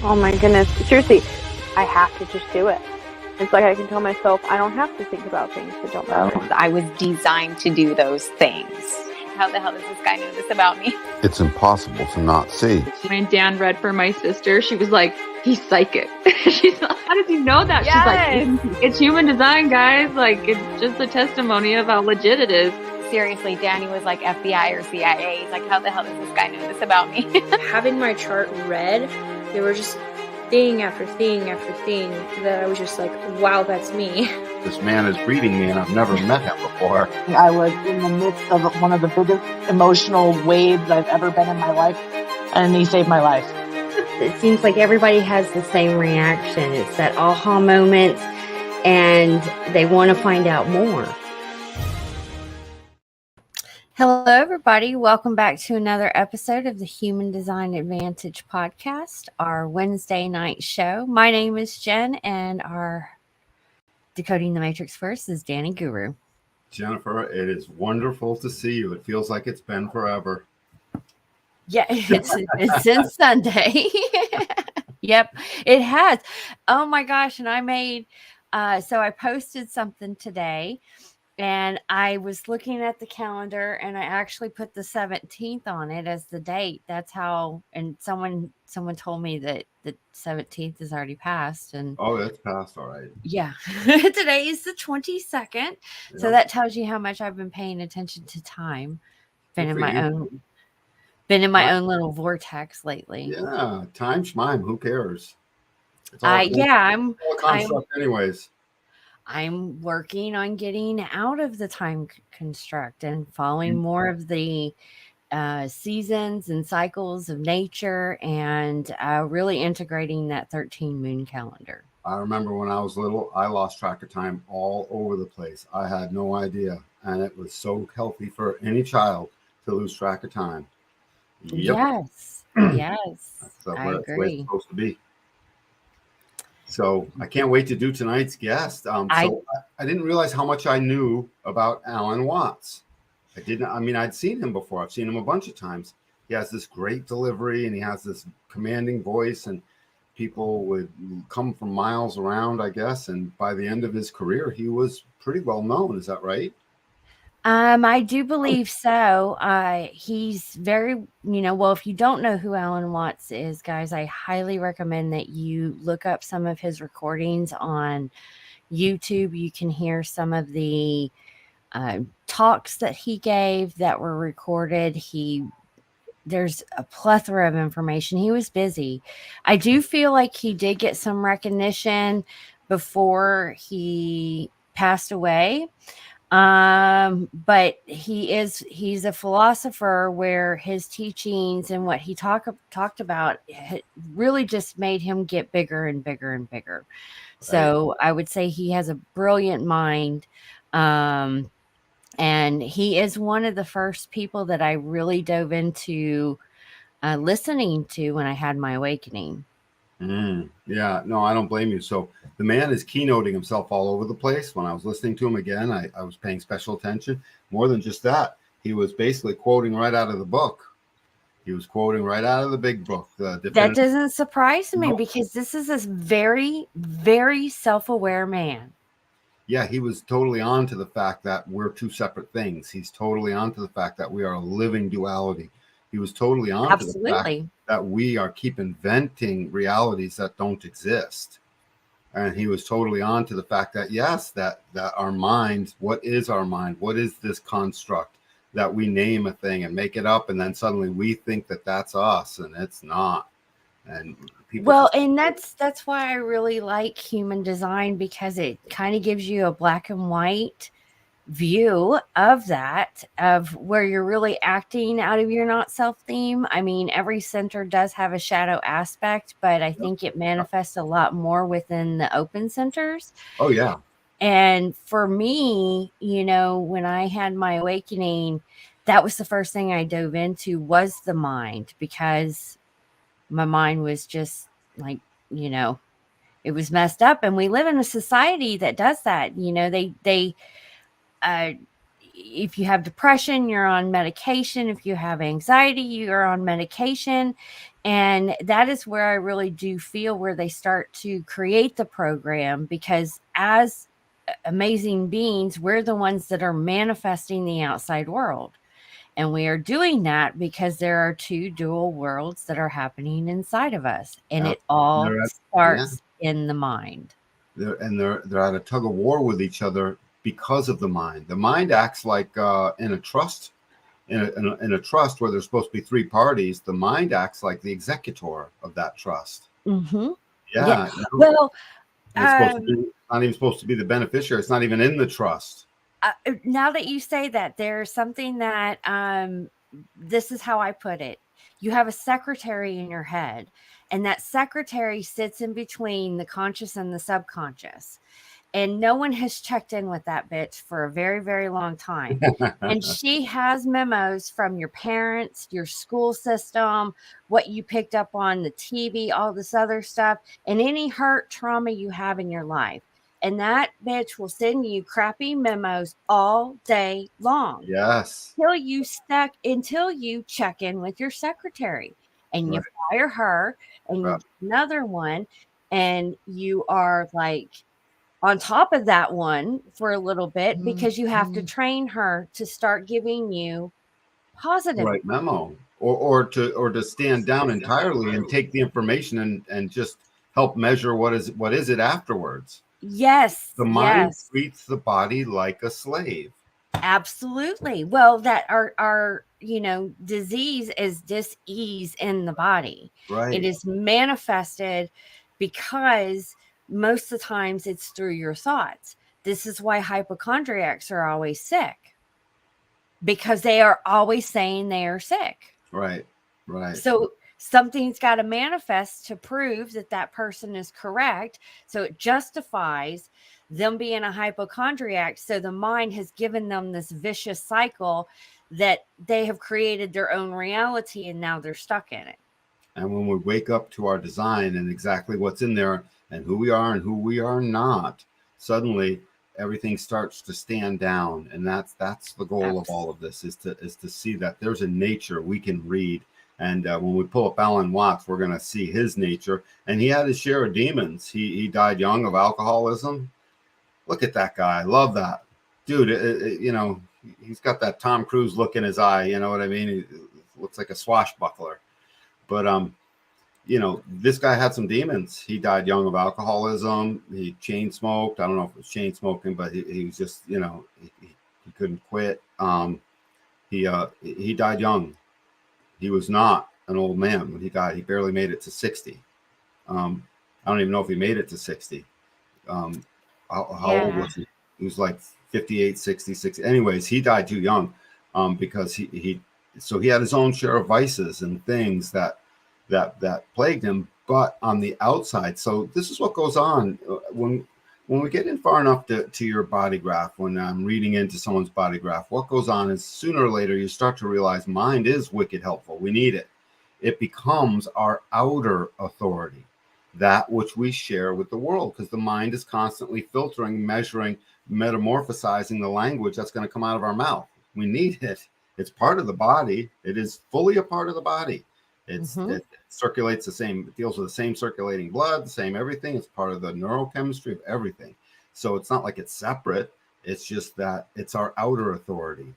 Oh my goodness. Seriously, I have to just do it. It's like I can tell myself I don't have to think about things that don't matter. I was designed to do those things. How the hell does this guy know this about me? It's impossible to not see. When Dan read for my sister, she was like, he's psychic. She's like, how did you know that? Yes. She's like, it's human design, guys. Like, it's just a testimony of how legit it is. Seriously, Danny was like FBI or CIA. He's like, how the hell does this guy know this about me? Having my chart read, there were just thing after thing after thing that I was just like, wow, that's me. This man is reading me and I've never met him before. I was in the midst of one of the biggest emotional waves I've ever been in my life, and he saved my life. It seems like everybody has the same reaction. It's that aha moment, and they want to find out more. Hello, everybody. Welcome back to another episode of the Human Design Advantage podcast, our Wednesday night show. My name is Jen, and our Decoding the Matrix First is Danny Guru. Jennifer, it is wonderful to see you. It feels like it's been forever. Yeah, it's since Sunday. Yep, it has. Oh my gosh. And I made, so I posted something today, and I was looking at the calendar, and I actually put the 17th on it as the date. That's how, and someone told me that the 17th is already passed. And oh, it's passed. All right. Yeah. Today is the 22nd. Yep. So that tells you how much I've been paying attention to time. Been in my own little vortex lately. Yeah, time schmime. Who cares? I'm anyways. I'm working on getting out of the time construct and following more of the seasons and cycles of nature, and really integrating that 13 moon calendar. I remember when I was little, I lost track of time all over the place. I had no idea, and it was so healthy for any child to lose track of time. Yep. Yes. I agree. That's the way it's supposed to be. So I can't wait to do tonight's guest. I didn't realize how much I knew about Alan Watts. I'd seen him before. I've seen him a bunch of times. He has this great delivery, and he has this commanding voice, and people would come from miles around, I guess. And by the end of his career, he was pretty well known. Is that right? I do believe so. He's very, well, if you don't know who Alan Watts is, guys, I highly recommend that you look up some of his recordings on YouTube. You can hear some of the talks that he gave that were recorded. There's a plethora of information. He was busy. I do feel like he did get some recognition before he passed away. But he's a philosopher where his teachings and what he talked about really just made him get bigger and bigger and bigger. Right. So I would say he has a brilliant mind. And he is one of the first people that I really dove into listening to when I had my awakening. Yeah, no, I don't blame you. So the man is keynoting himself all over the place. When I was listening to him again, I was paying special attention. More than just that, he was basically quoting right out of the book. He was quoting right out of the big book. That doesn't surprise me, because this is a very, very self-aware man. Yeah, he was totally on to the fact that we're two separate things. He's totally on to the fact that we are a living duality. He was totally on to the fact that we keep inventing realities that don't exist. And he was totally on to the fact that, yes, that our mind, what is our mind? What is this construct that we name a thing and make it up, and then suddenly we think that that's us, and it's not. And and that's why I really like human design, because it kind of gives you a black and white view of that, of where you're really acting out of your not self theme. I mean, every center does have a shadow aspect, but I think it manifests a lot more within the open centers. Oh yeah. And for me, when I had my awakening, that was the first thing I dove into, was the mind, because my mind was just like, it was messed up. And we live in a society that does that. if you have depression, you're on medication. If you have anxiety, you're on medication. And that is where I really do feel where they start to create the program, because as amazing beings, we're the ones that are manifesting the outside world. And we are doing that because there are two dual worlds that are happening inside of us. And it all starts in the mind. They're at a tug of war with each other because of the mind. The mind acts like in a trust, in a trust where there's supposed to be three parties. The mind acts like the executor of that trust. Mm-hmm. Yeah. Well, it's not even supposed to be the beneficiary. It's not even in the trust. Now that you say that, there's something that this is how I put it. You have a secretary in your head, and that secretary sits in between the conscious and the subconscious. And no one has checked in with that bitch for a very, very long time. And she has memos from your parents, your school system, what you picked up on the TV, all this other stuff, and any hurt, trauma you have in your life. And that bitch will send you crappy memos all day long. Yes. Until you check in with your secretary, and you fire her, and you get another one, and you are like on top of that one for a little bit, because you have to train her to start giving you positive memo, or to stand down entirely and take the information and just help measure what is it afterwards. Yes. The mind treats the body like a slave. Absolutely. Well, that our disease is dis-ease in the body. Right. It is manifested because most of the times it's through your thoughts. This is why hypochondriacs are always sick, because they are always saying they are sick. Right. So something's got to manifest to prove that that person is correct. So it justifies them being a hypochondriac. So the mind has given them this vicious cycle that they have created their own reality, and now they're stuck in it. And when we wake up to our design and exactly what's in there and who we are and who we are not, suddenly everything starts to stand down. And that's the goal of all of this, is to see that there's a nature we can read. And when we pull up Alan Watts, we're going to see his nature. And he had his share of demons. He died young of alcoholism. Look at that guy. I love that. Dude, he's got that Tom Cruise look in his eye. You know what I mean? He looks like a swashbuckler. But, this guy had some demons. He died young of alcoholism. He chain smoked. I don't know if it was chain smoking, but he was just, he couldn't quit. He died young. He was not an old man when he died. He barely made it to 60. I don't even know if he made it to 60. How old was he? He was like 58, 66. Anyways, he died too young because he had his own share of vices and things that plagued him, but on the outside. So this is what goes on when we get in far enough to your body graph. When I'm reading into someone's body graph, what goes on is sooner or later you start to realize mind is wicked helpful. We need it. It becomes our outer authority, that which we share with the world, because the mind is constantly filtering, measuring, metamorphosizing the language that's going to come out of our mouth. We need it. It's part of the body. It is fully a part of the body. It circulates the same, it deals with the same circulating blood, the same everything. It's part of the neurochemistry of everything. So it's not like it's separate. It's just that it's our outer authority,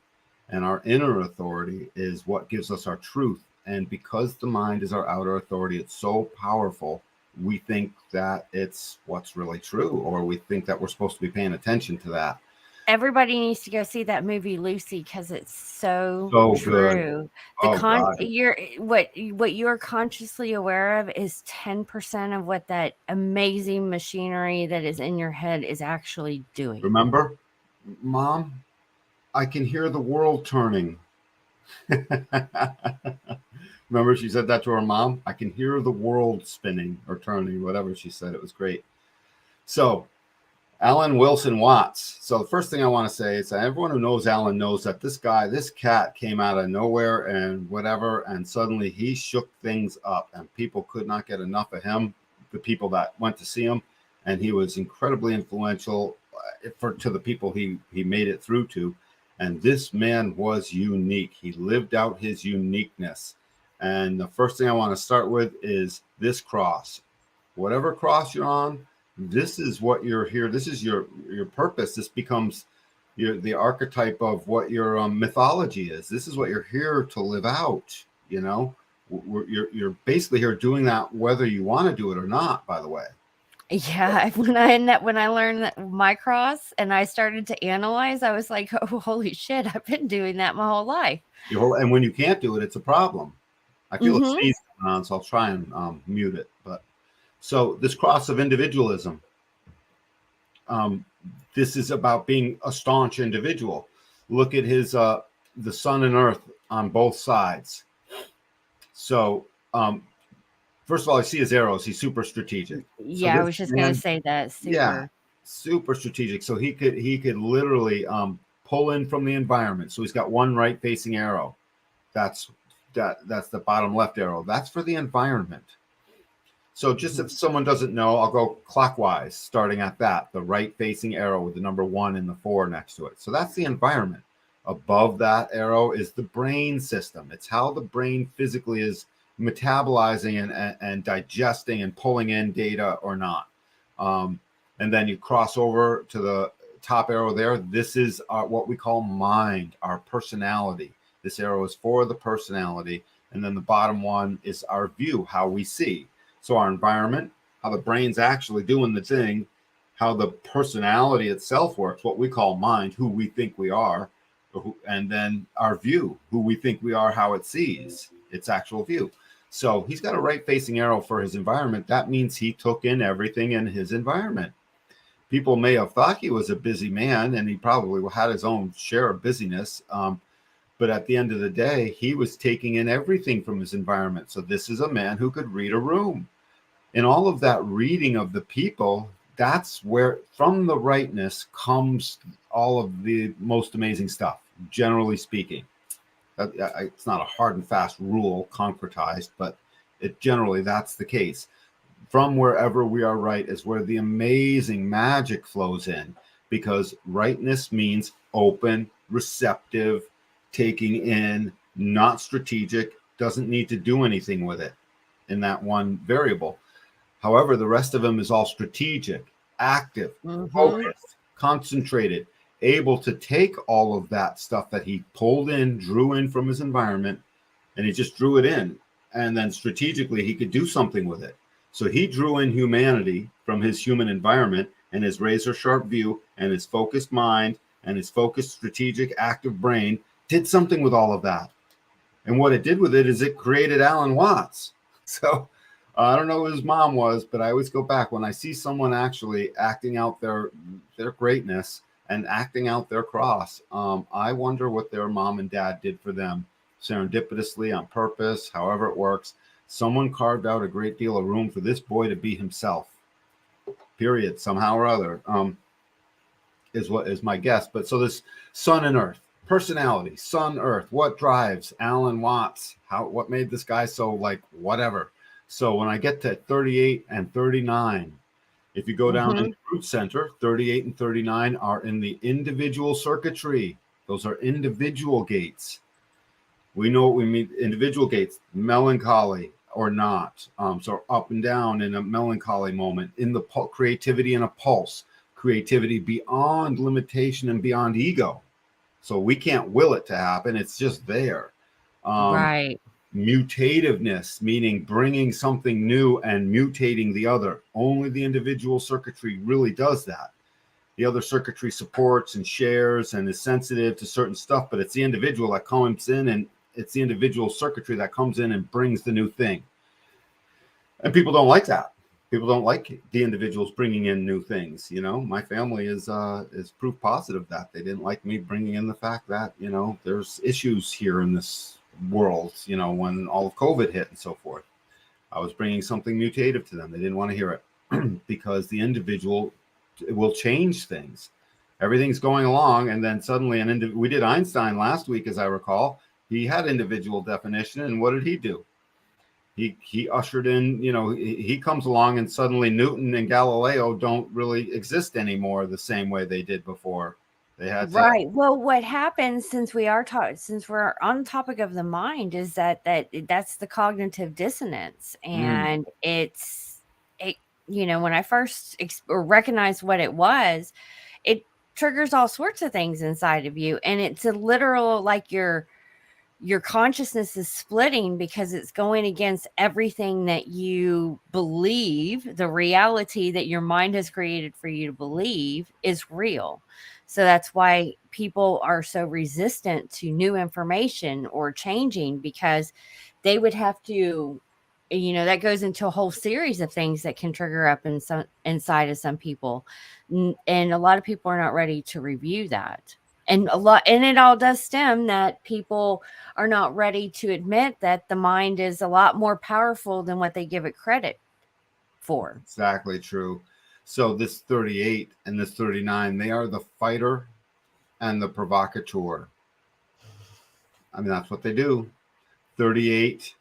and our inner authority is what gives us our truth. And because the mind is our outer authority, it's so powerful. We think that it's what's really true, or we think that we're supposed to be paying attention to that. Everybody needs to go see that movie Lucy, because it's so true. What you're consciously aware of is 10% of what that amazing machinery that is in your head is actually doing. Remember, Mom, I can hear the world turning. Remember, she said that to her mom. I can hear the world spinning or turning, whatever she said. It was great. So Alan Wilson Watts. So the first thing I want to say is that everyone who knows Alan knows that this cat came out of nowhere and whatever, and suddenly he shook things up, and people could not get enough of him, the people that went to see him, and he was incredibly influential to the people he made it through to. And this man was unique. He lived out his uniqueness. And the first thing I want to start with is this cross. Whatever cross you're on, this is what you're here. This is your purpose. This becomes the archetype of what your mythology is. This is what you're here to live out. You know, you're basically here doing that whether you want to do it or not. By the way. Yeah, when I learned that my cross and I started to analyze, I was like, oh, holy shit, I've been doing that my whole life. And when you can't do it, it's a problem. I feel a sneeze going on, so I'll try and mute it. But so this cross of individualism, this is about being a staunch individual. Look at his the sun and earth on both sides. So first of all, I see his arrows. He's super strategic. Yeah, so I was just going to say that. Super. Yeah, super strategic. So he could literally pull in from the environment. So he's got one right facing arrow. That's the bottom left arrow. That's for the environment. So just if someone doesn't know, I'll go clockwise, starting at that, the right facing arrow with the number 1 and the 4 next to it. So that's the environment. Above that arrow is the brain system. It's how the brain physically is metabolizing and digesting and pulling in data or not. And then you cross over to the top arrow there. This is what we call mind, our personality. This arrow is for the personality. And then the bottom one is our view, how we see. So our environment, how the brain's actually doing the thing, how the personality itself works, what we call mind, who we think we are, and then our view, who we think we are, how it sees its actual view. So he's got a right-facing arrow for his environment. That means he took in everything in his environment. People may have thought he was a busy man, and he probably had his own share of busyness. But at the end of the day, he was taking in everything from his environment. So this is a man who could read a room. And all of that reading of the people, that's where, from the rightness, comes all of the most amazing stuff, generally speaking. It's not a hard and fast rule, concretized, but generally that's the case. From wherever we are right is where the amazing magic flows in, because rightness means open, receptive, taking in, not strategic, doesn't need to do anything with it in that one variable. However, the rest of them is all strategic, active, focused, concentrated, able to take all of that stuff that he pulled in, drew in from his environment, and he just drew it in. And then strategically, he could do something with it. So he drew in humanity from his human environment, and his razor sharp view and his focused mind and his focused, strategic, active brain did something with all of that. And what it did with it is it created Alan Watts. So I don't know who his mom was, but I always go back when I see someone actually acting out their greatness and acting out their cross. I wonder what their mom and dad did for them serendipitously, on purpose, however it works. Someone carved out a great deal of room for this boy to be himself, period, somehow or other, is what is my guess. But so this sun and earth, personality, sun, earth, what drives Alan Watts? What made this guy so like whatever? So when I get to 38 and 39, if you go down in the root center, 38 and 39 are in the individual circuitry. Those are individual gates. We know what we mean, individual gates, melancholy or not. So up and down in a melancholy moment, in the creativity in a pulse, creativity beyond limitation and beyond ego. So we can't will it to happen. It's just there. Right. Mutativeness, meaning bringing something new and mutating the other. Only the individual circuitry really does that. The other circuitry supports and shares and is sensitive to certain stuff, but it's the individual that comes in, and it's the individual circuitry that comes in and brings the new thing. And people don't like that. People don't like the individuals bringing in new things. You know, my family is proof positive that they didn't like me bringing in the fact that, you know, there's issues here in this world, you know, when all of COVID hit and so forth. I was bringing something mutative to them. They didn't want to hear it because the individual will change things. Everything's going along, and then suddenly we did Einstein last week, as I recall. He had individual definition, and what did he do? He ushered in, you know, he comes along, and suddenly Newton and Galileo don't really exist anymore the same way they did before. They had to. Right. Well, what happens since since we're on the topic of the mind is that's the cognitive dissonance, and it when I first recognized what it was, it triggers all sorts of things inside of you, and it's a literal like your consciousness is splitting because it's going against everything that you believe. The reality that your mind has created for you to believe is real. So that's why people are so resistant to new information or changing, because they would have to, that goes into a whole series of things that can trigger up inside of some people. And a lot of people are not ready to review that. And it all does stem that people are not ready to admit that the mind is a lot more powerful than what they give it credit for. Exactly true. So this 38 and this 39, they are the fighter and the provocateur. I mean, that's what they do. 38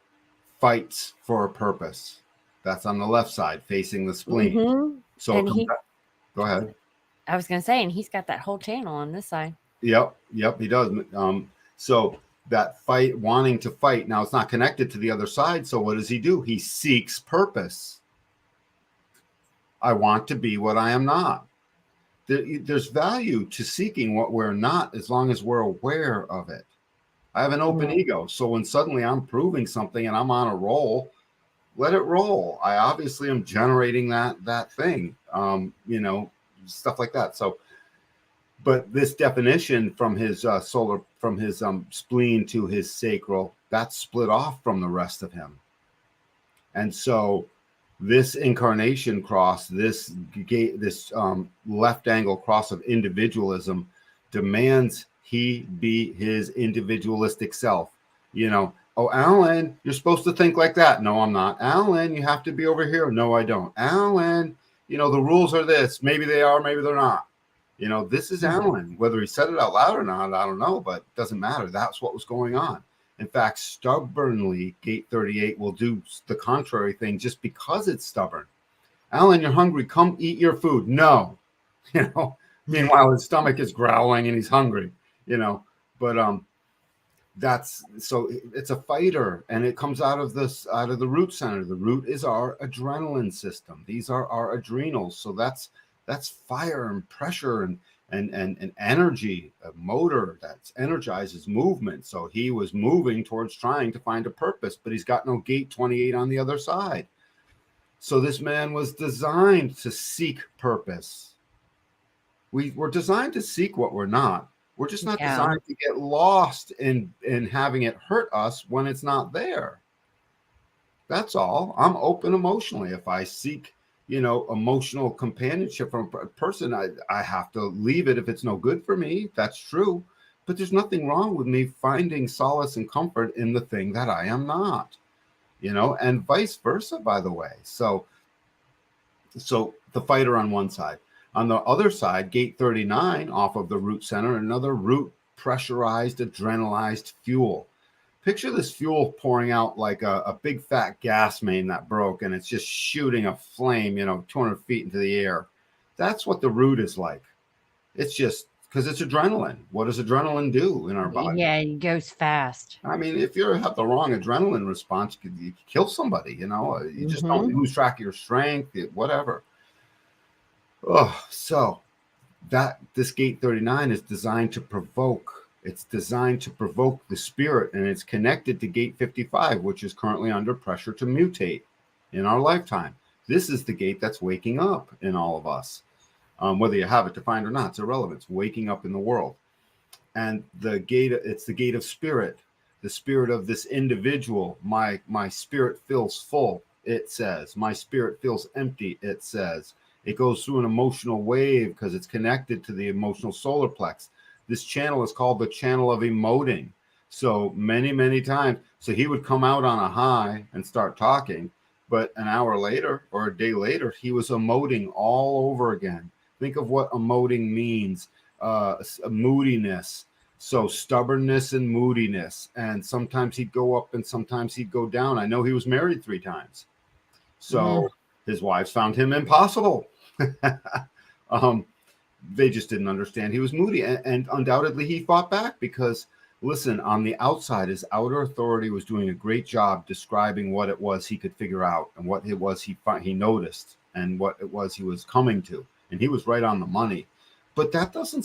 fights for a purpose. That's on the left side, facing the spleen. Mm-hmm. So go ahead. I was going to say, and he's got that whole channel on this side. Yep, he does. So that fight, wanting to fight, now it's not connected to the other side. So what does he do? He seeks purpose. I want to be what I am not. There's value to seeking what we're not as long as we're aware of it. I have an open ego. So when suddenly I'm proving something and I'm on a roll, let it roll. I obviously am generating that thing, stuff like that. So, but this definition from his from his spleen to his sacral, that's split off from the rest of him. And so this incarnation cross, this left angle cross of individualism demands he be his individualistic self. Oh, Alan, you're supposed to think like that. No, I'm not. Alan, you have to be over here. No, I don't. Alan, the rules are this. Maybe they are, maybe they're not. This is Alan. Whether he said it out loud or not, I don't know, but it doesn't matter. That's what was going on. In fact, stubbornly, gate 38 will do the contrary thing just because it's stubborn. Alan, you're hungry. Come eat your food. No. Meanwhile, his stomach is growling and he's hungry, but it's a fighter, and it comes out of the root center. The root is our adrenaline system. These are our adrenals. So that's fire and pressure and energy, a motor that energizes movement. So he was moving towards trying to find a purpose, but he's got no gate 28 on the other side. So this man was designed to seek purpose. We're designed to seek what we're not. We're just not designed to get lost in having it hurt us when it's not there. That's all. I'm open emotionally. If I seek, emotional companionship from a person, I have to leave it if it's no good for me. That's true. But there's nothing wrong with me finding solace and comfort in the thing that I am not, and vice versa, by the way. So the fighter on one side. On the other side, gate 39 off of the root center, another root pressurized, adrenalized fuel. Picture this fuel pouring out like a big fat gas main that broke, and it's just shooting a flame, 200 feet into the air. That's what the root is like. It's just because it's adrenaline. What does adrenaline do in our body? Yeah, it goes fast. I mean, if you have the wrong adrenaline response, you could kill somebody, You just don't lose track of your strength, whatever. Oh, so this gate 39 is designed to provoke. It's designed to provoke the spirit, and it's connected to gate 55, which is currently under pressure to mutate in our lifetime. This is the gate that's waking up in all of us. Whether you have it defined or not, it's irrelevant. It's waking up in the world. And it's the gate of spirit, the spirit of this individual. My spirit feels full, it says. My spirit feels empty, it says. It goes through an emotional wave because it's connected to the emotional solar plex. This channel is called the channel of emoting. So many, many times. So he would come out on a high and start talking, but an hour later or a day later, he was emoting all over again. Think of what emoting means. Moodiness. So stubbornness and moodiness. And sometimes he'd go up and sometimes he'd go down. I know he was married 3 times. So his wives found him impossible. They just didn't understand he was moody, and undoubtedly he fought back because, listen, on the outside, his outer authority was doing a great job describing what it was he could figure out and what it was he noticed and what it was he was coming to, and he was right on the money. But that doesn't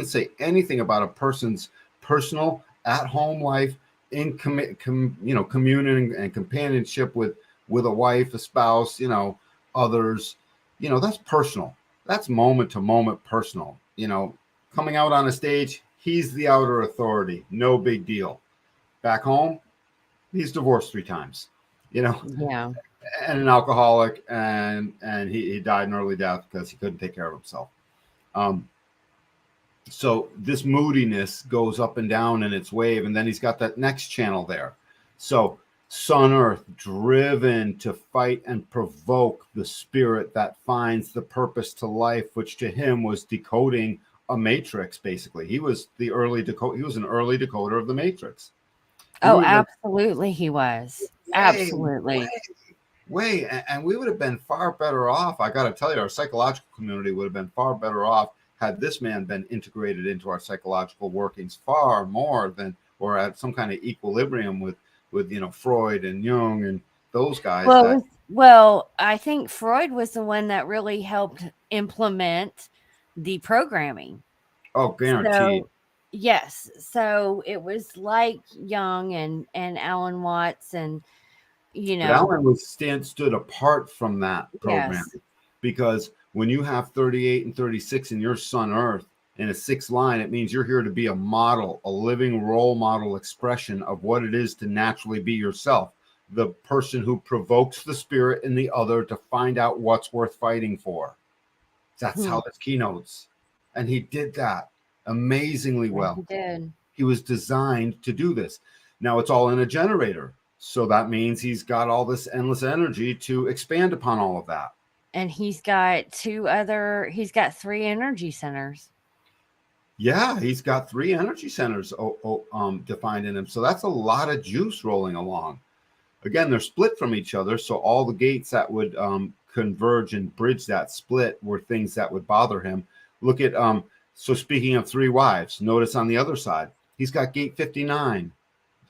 say anything about a person's personal at-home life in communion and companionship with a wife, a spouse, others. That's personal. That's moment to moment personal. Coming out on a stage, he's the outer authority. No big deal. Back home, he's divorced 3 times. Yeah. And an alcoholic, and he died an early death because he couldn't take care of himself. So this moodiness goes up and down in its wave, and then he's got that next channel there. So Sun Earth, driven to fight and provoke the spirit that finds the purpose to life, which to him was decoding a matrix. Basically, he was an early decoder of the matrix. Oh, absolutely, he was. Absolutely. And we would have been far better off. I got to tell you, our psychological community would have been far better off had this man been integrated into our psychological workings far more than, or at some kind of equilibrium with Freud and Jung and those guys. Well, I think Freud was the one that really helped implement the programming. Oh, guaranteed. Yes. So it was like Jung and Alan Watts, and But Alan stood apart from that program, because when you have 38 and 36 in your Sun Earth in a 6th line, it means you're here to be a model, a living role model expression of what it is to naturally be yourself, the person who provokes the spirit in the other to find out what's worth fighting for. That's how this keynotes. And he did that amazingly well. He did. He was designed to do this. Now it's all in a generator. So that means he's got all this endless energy to expand upon all of that. And he's got 3 energy centers. Yeah, he's got 3 energy centers defined in him. So that's a lot of juice rolling along. Again, they're split from each other. So all the gates that would converge and bridge that split were things that would bother him. Look at, so speaking of 3 wives, notice on the other side, he's got gate 59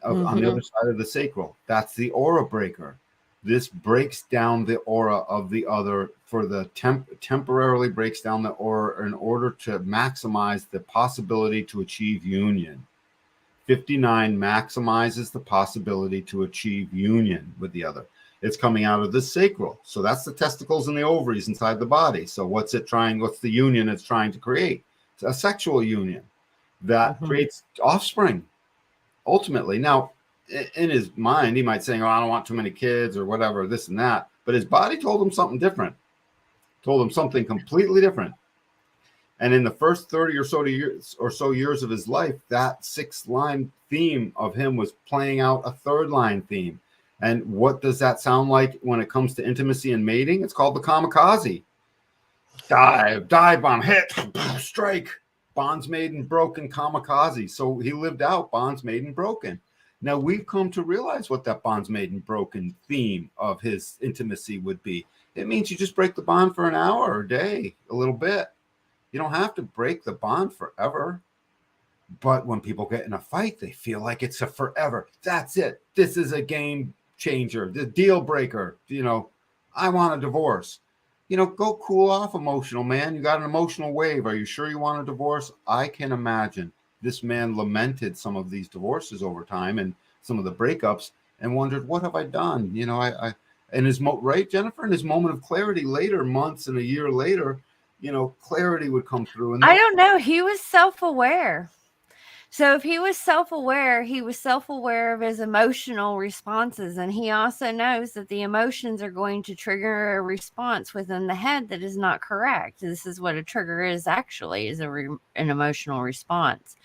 on the other side of the sacral. That's the aura breaker. This breaks down the aura of the other for the temporarily breaks down the aura in order to maximize the possibility to achieve union. 59 maximizes the possibility to achieve union with the other. It's coming out of the sacral. So that's the testicles and the ovaries inside the body. So what's the union it's trying to create? It's a sexual union that creates offspring ultimately. Now, in his mind, he might say, oh, I don't want too many kids or whatever, this and that. But his body told him something different, told him something completely different. And in the first 30 or so years of his life, that 6th line theme of him was playing out a 3rd line theme. And what does that sound like when it comes to intimacy and mating? It's called the kamikaze. Dive bomb, hit, strike, bonds made and broken, kamikaze. So he lived out bonds made and broken. Now we've come to realize what that bonds made and broken theme of his intimacy would be. It means you just break the bond for an hour or a day, a little bit. You don't have to break the bond forever. But when people get in a fight, they feel like it's a forever. That's it. This is a game changer, the deal breaker. I want a divorce. Go cool off, emotional man. You got an emotional wave. Are you sure you want a divorce? I can imagine this man lamented some of these divorces over time and some of the breakups and wondered, what have I done? Right, Jennifer, in his moment of clarity later, months and a year later, clarity would come through. And I don't know. He was self-aware. So if he was self-aware of his emotional responses. And he also knows that the emotions are going to trigger a response within the head that is not correct. This is what a trigger is actually, is an emotional response.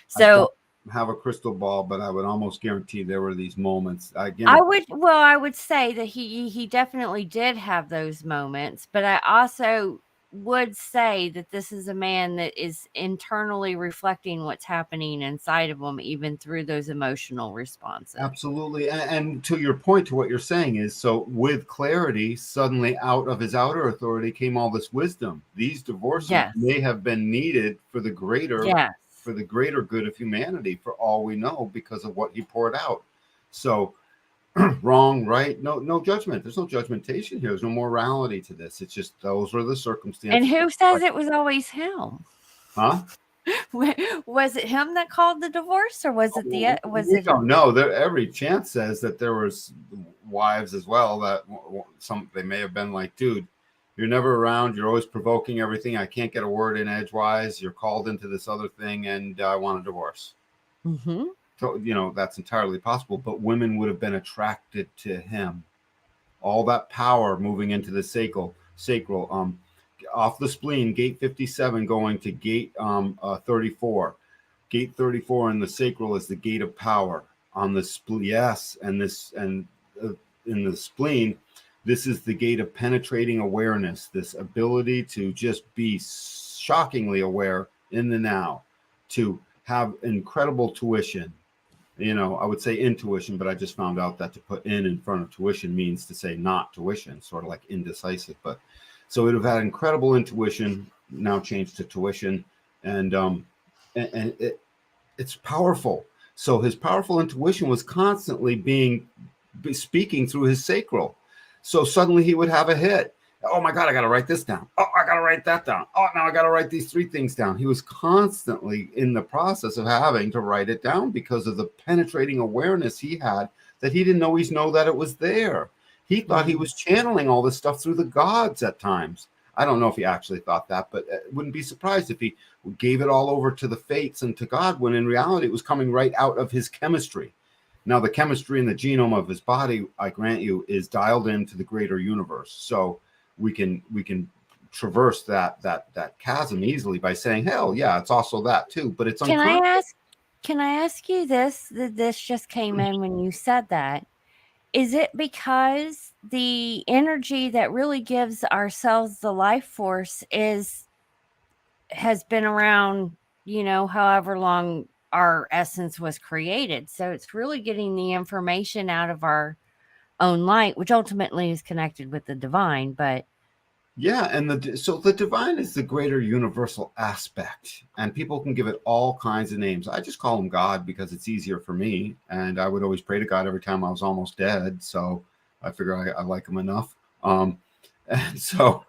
So I don't have a crystal ball, but I would almost guarantee there were these moments. I would say that he definitely did have those moments, but I also would say that this is a man that is internally reflecting what's happening inside of him, even through those emotional responses. Absolutely. And to your point, to what you're saying is, so with clarity, suddenly out of his outer authority came all this wisdom. These divorces may have been needed for the greater good of humanity, for all we know, because of what he poured out. So wrong, right? No judgment. There's no judgmentation here. There's no morality to this. It's just those were the circumstances. And who says it was always him? Huh? Was it him that called the divorce, or was it we don't know. Every chance says that there was wives as well that they may have been like, dude, you're never around. You're always provoking everything. I can't get a word in edgewise. You're called into this other thing, and I want a divorce. Mm-hmm. So, that's entirely possible, but women would have been attracted to him. All that power moving into the sacral, off the spleen, gate 57 going to gate 34. Gate 34 in the sacral is the gate of power. On the in the spleen, this is the gate of penetrating awareness, this ability to just be shockingly aware in the now, to have incredible tuition. I would say intuition, but I just found out that to put in front of tuition means to say not tuition, sort of like indecisive. But so it would have had incredible intuition, now changed to tuition, and it's powerful. So his powerful intuition was constantly speaking through his sacral. So suddenly he would have a hit. Oh my God, I got to write this down. Oh, I got to write that down. Oh, now I got to write these 3 things down. He was constantly in the process of having to write it down because of the penetrating awareness he had that he didn't always know that it was there. He thought he was channeling all this stuff through the gods at times. I don't know if he actually thought that, but wouldn't be surprised if he gave it all over to the fates and to God, when in reality it was coming right out of his chemistry. Now, the chemistry in the genome of his body, I grant you, is dialed into the greater universe. So we can traverse that chasm easily by saying, hell yeah, it's also that too, but it's unconscious. Can I ask you this? This just came in when you said that. Is it because the energy that really gives ourselves the life force has been around, however long our essence was created? So it's really getting the information out of our own light, which ultimately is connected with the divine. But yeah, and so the divine is the greater universal aspect, and people can give it all kinds of names. I just call him God because it's easier for me, and I would always pray to God every time I was almost dead. So I figure I like him enough. And so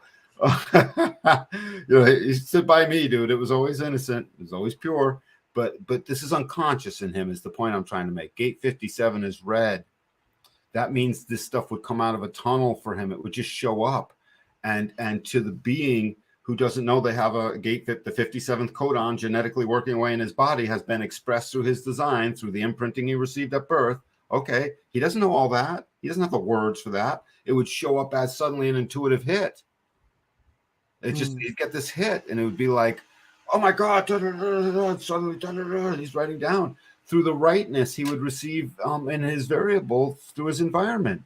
he stood by me, dude. It was always innocent. It was always pure. But this is unconscious in him, is the point I'm trying to make. Gate 57 is red. That means this stuff would come out of a tunnel for him. It would just show up. And to the being who doesn't know they have a gate, that the 57th codon genetically working away in his body has been expressed through his design, through the imprinting he received at birth. Okay, he doesn't know all that. He doesn't have the words for that. It would show up as suddenly an intuitive hit. It just, he'd get this hit, and it would be like, oh my God, suddenly, he's writing down. Through the rightness he would receive in his variable through his environment.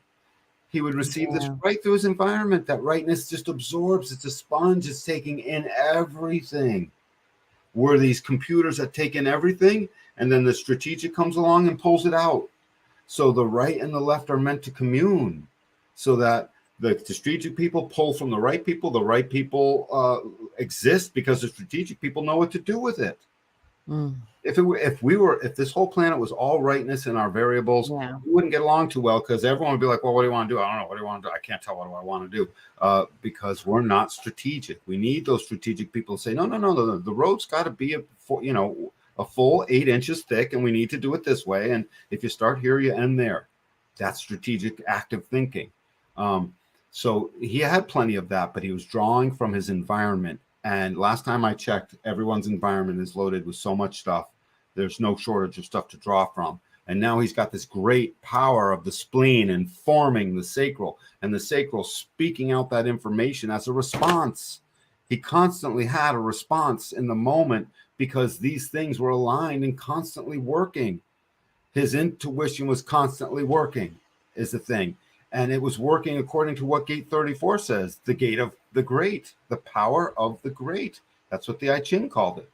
He would receive this right through his environment. That rightness just absorbs. It's a sponge. It's taking in everything. We're these computers that take in everything, and then the strategic comes along and pulls it out. So the right and the left are meant to commune, so that the strategic people pull from the right people exist because the strategic people know what to do with it. If this whole planet was all rightness in our variables, we wouldn't get along too well, because everyone would be like, well, what do you want to do? I don't know. What do you want to do? I can't tell. What do I want to do? Because we're not strategic. We need those strategic people to say, no. The road's got to be a full 8 inches thick, and we need to do it this way. And if you start here, you end there. That's strategic, active thinking. So he had plenty of that, but he was drawing from his environment. And last time I checked, everyone's environment is loaded with so much stuff. There's no shortage of stuff to draw from. And now he's got this great power of the spleen informing the sacral, and the sacral speaking out that information as a response. He constantly had a response in the moment because these things were aligned and constantly working. His intuition was constantly working, is the thing. And it was working according to what gate 34 says, the gate of the great, the power of the great. That's what the I Ching called it.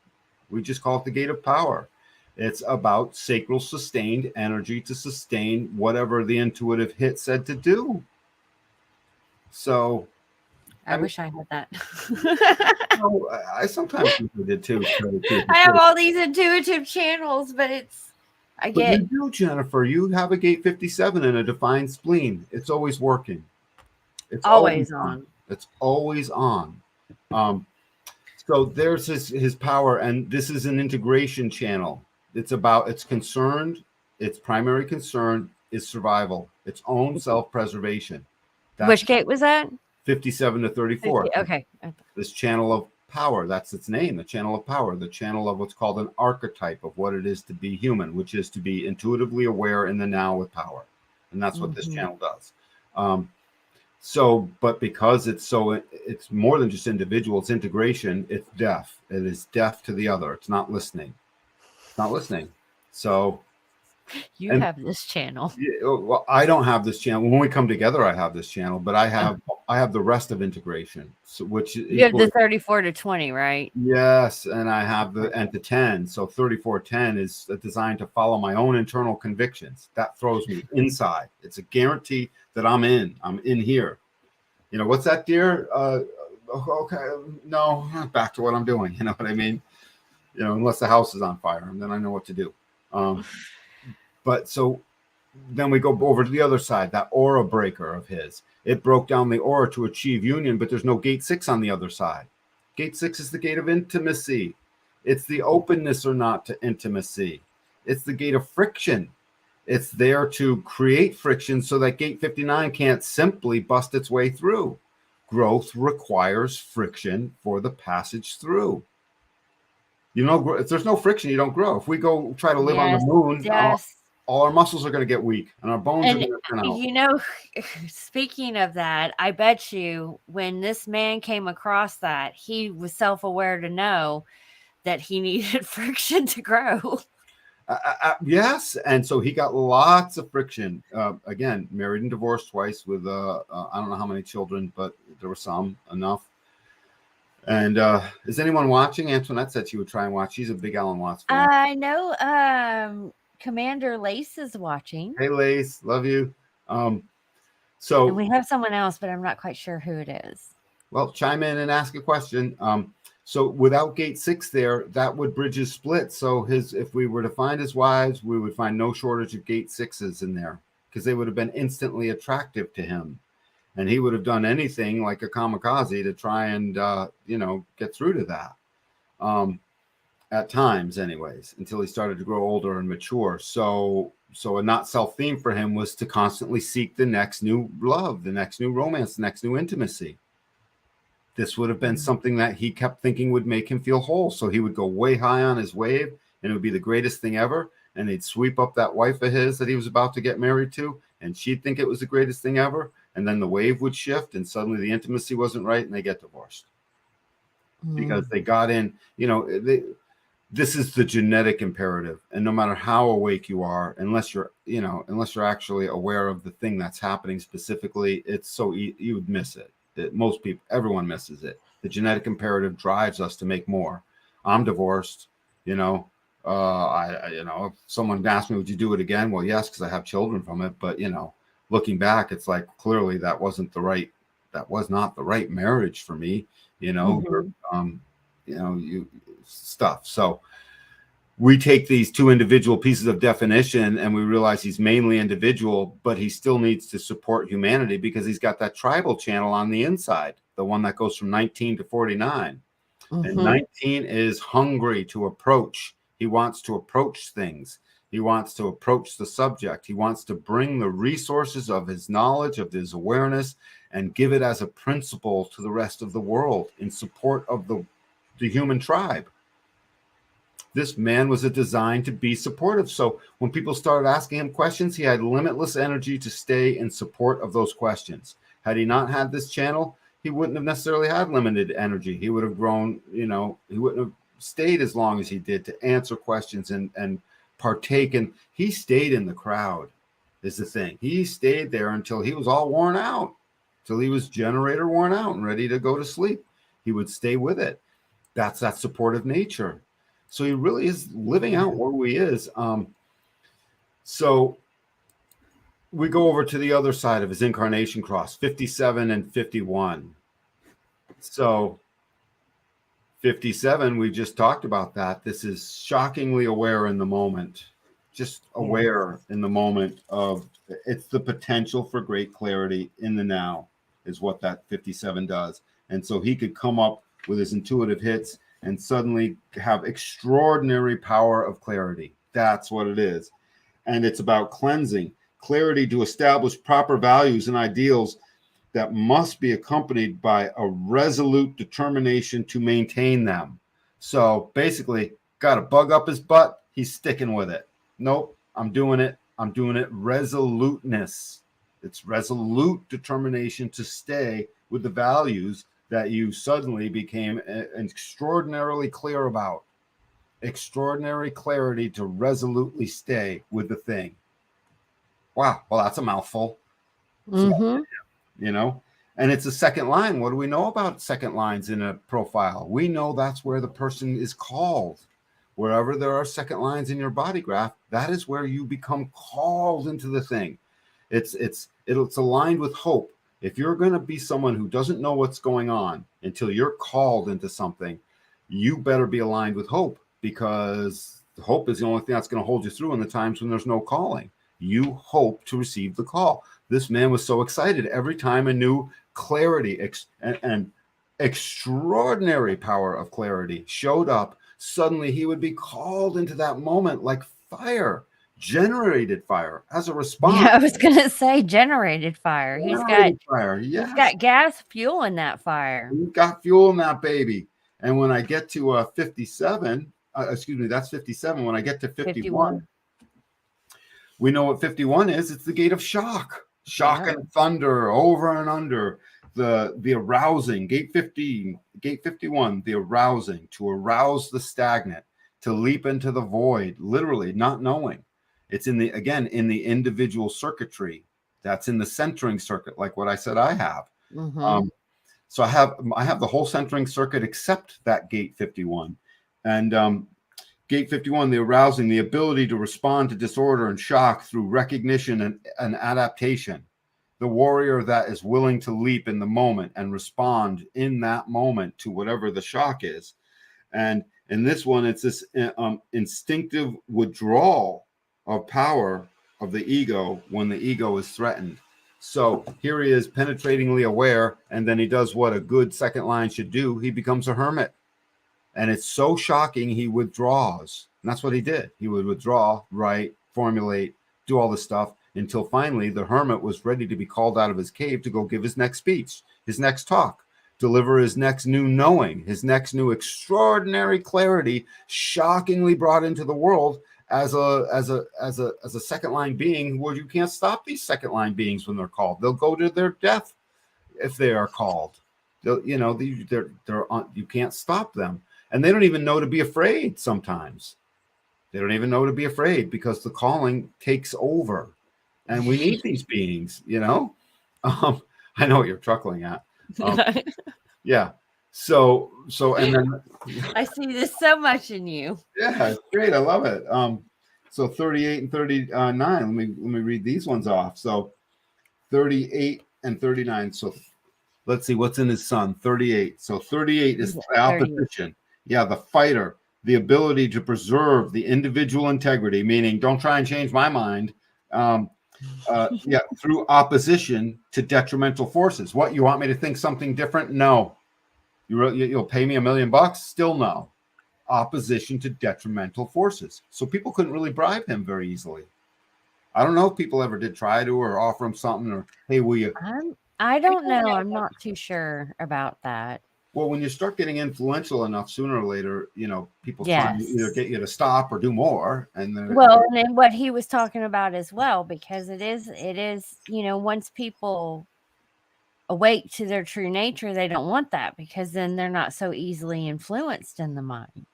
We just call it the gate of power. It's about sacral sustained energy to sustain whatever the intuitive hit said to do. So I wish I had that. I sometimes think I did too. I have all these intuitive channels, but you do, Jennifer. You have a gate 57 and a defined spleen. It's always working. It's always on. It's always on. So there's his power, and this is an integration channel. Its primary concern is survival, its own self-preservation. Which gate was that? 57 to 34. 50, okay. This channel of power, that's its name, the channel of power, the channel of what's called an archetype of what it is to be human, which is to be intuitively aware in the now with power. And that's what this channel does. But because it's more than just individual, it's integration, it's deaf. It is deaf to the other. It's not listening. It's not listening. So you have this channel. Well, I don't have this channel. When we come together, I have this channel, but I have the rest of integration. So you have the 34 to 20, right? Yes, and I have the and to 10. So 3410 is designed to follow my own internal convictions. That throws me inside. It's a guarantee that I'm in here. You know, what's that, dear? Okay, no, back to what I'm doing. You know what I mean? You know, unless the house is on fire, and then I know what to do. But so then we go over to the other side, that aura breaker of his. It broke down the aura to achieve union, but there's no gate 6 on the other side. Gate 6 is the gate of intimacy. It's the openness or not to intimacy. It's the gate of friction. It's there to create friction so that gate 59 can't simply bust its way through. Growth requires friction for the passage through. You know, if there's no friction, you don't grow. If we go try to live on the moon, all our muscles are going to get weak and our bones are going to turn out. You know, speaking of that, I bet you when this man came across that, he was self-aware to know that he needed friction to grow. Yes. And so he got lots of friction. Again, married and divorced twice with, I don't know how many children, but there were some, enough. And is anyone watching? Antoinette said she would try and watch. She's a big Alan Watts fan. I know Commander Lace is watching. Hey, Lace. Love you. And we have someone else, but I'm not quite sure who it is. Well, chime in and ask a question. So without gate 6 there, that would bridge his split. So if we were to find his wives, we would find no shortage of gate 6s in there because they would have been instantly attractive to him. And he would have done anything like a kamikaze to try and, get through to that. At times anyways, until he started to grow older and mature. So a not self theme for him was to constantly seek the next new love, the next new romance, the next new intimacy. This would have been something that he kept thinking would make him feel whole. So he would go way high on his wave and it would be the greatest thing ever. And they'd sweep up that wife of his that he was about to get married to. And she'd think it was the greatest thing ever. And then the wave would shift and suddenly the intimacy wasn't right and they get divorced. Because they got in, this is the genetic imperative. And no matter how awake you are, unless you're actually aware of the thing that's happening specifically, it's so you would miss it. Everyone misses it. The genetic imperative drives us to make more. I'm divorced, if someone asked me, would you do it again? Well, yes, because I have children from it. But, looking back, it's like, clearly that was not the right marriage for me, stuff. So we take these two individual pieces of definition and we realize he's mainly individual, but he still needs to support humanity because he's got that tribal channel on the inside, the one that goes from 19 to 49. And 19 is hungry to approach. He wants to approach things. He wants to approach the subject. He wants to bring the resources of his knowledge, of his awareness, and give it as a principle to the rest of the world in support of the human tribe. This man was designed to be supportive. So when people started asking him questions, he had limitless energy to stay in support of those questions. Had he not had this channel, he wouldn't have necessarily had limited energy. He would have grown, he wouldn't have stayed as long as he did to answer questions and partake. And he stayed in the crowd. is the thing. He stayed there until he was all worn out, till he was generator worn out and ready to go to sleep. He would stay with it. That's that supportive nature. So he really is living out who he is. So we go over to the other side of his incarnation cross, 57 and 51. So 57, we just talked about that. This is shockingly aware in the moment, just aware in the moment of it's the potential for great clarity in the now is what that 57 does. And so he could come up with his intuitive hits and suddenly have extraordinary power of clarity. That's what it is. And it's about cleansing, clarity to establish proper values and ideals that must be accompanied by a resolute determination to maintain them. So basically, got a bug up his butt, he's sticking with it. Nope, I'm doing it. I'm doing it. Resoluteness. It's resolute determination to stay with the values that you suddenly became extraordinarily clear about. Extraordinary clarity to resolutely stay with the thing. Wow, well, that's a mouthful. So, you know, and it's a second line. What do we know about second lines in a profile? We know that's where the person is called. Wherever there are second lines in your body graph, that is where you become called into the thing. It's aligned with hope. If you're going to be someone who doesn't know what's going on until you're called into something, you better be aligned with hope, because hope is the only thing that's going to hold you through in the times when there's no calling. You hope to receive the call. This man was so excited every time a new clarity and extraordinary power of clarity showed up. Suddenly he would be called into that moment like fire, generated fire as a response. Yeah, I was gonna say generated fire. He's got fire. Yes. He's got gas fuel in that fire. He's got fuel in that baby. And when I get to 57, excuse me, that's 57. When I get to 51, we know what 51 is. It's the gate of shock. Shock and thunder, over and under. The arousing, gate 51, the arousing, to arouse the stagnant, to leap into the void, literally not knowing. It's in the individual circuitry. That's in the centering circuit, like what I said I have. So I have the whole centering circuit except that gate 51. And gate 51, the arousing, the ability to respond to disorder and shock through recognition and adaptation. The warrior that is willing to leap in the moment and respond in that moment to whatever the shock is. And in this one, it's this instinctive withdrawal of power of the ego when the ego is threatened. So here he is, penetratingly aware, and then he does what a good second line should do. He becomes a hermit. And it's so shocking, he withdraws. And that's what he did. He would withdraw, write, formulate, do all this stuff, until finally the hermit was ready to be called out of his cave to go give his next speech, his next talk, deliver his next new knowing, his next new extraordinary clarity, shockingly brought into the world as a second line being. Well, you can't stop these second line beings when they're called. They'll go to their death if they are called. You can't stop them, and they don't even know to be afraid. Sometimes they don't even know to be afraid because the calling takes over. And we need these beings, I know what you're chuckling at. Yeah. So, and then I see this so much in you. Yeah, it's great. I love it. So 38 and 39. Let me read these ones off. So 38 and 39. So let's see what's in his sun. 38. So 38 is the opposition. Yeah, the fighter, the ability to preserve the individual integrity, meaning don't try and change my mind. Through opposition to detrimental forces. What, you want me to think something different? No. You'll pay me $1 million? Still no. Opposition to detrimental forces. So people couldn't really bribe him very easily. I don't know if people ever did try to or offer him something, or hey, will you? I don't know. I'm not too sure about that. Well, when you start getting influential enough, sooner or later, people try to either get you to stop or do more. And then what he was talking about as well, because it is, once people awake to their true nature, they don't want that, because then they're not so easily influenced in the mind.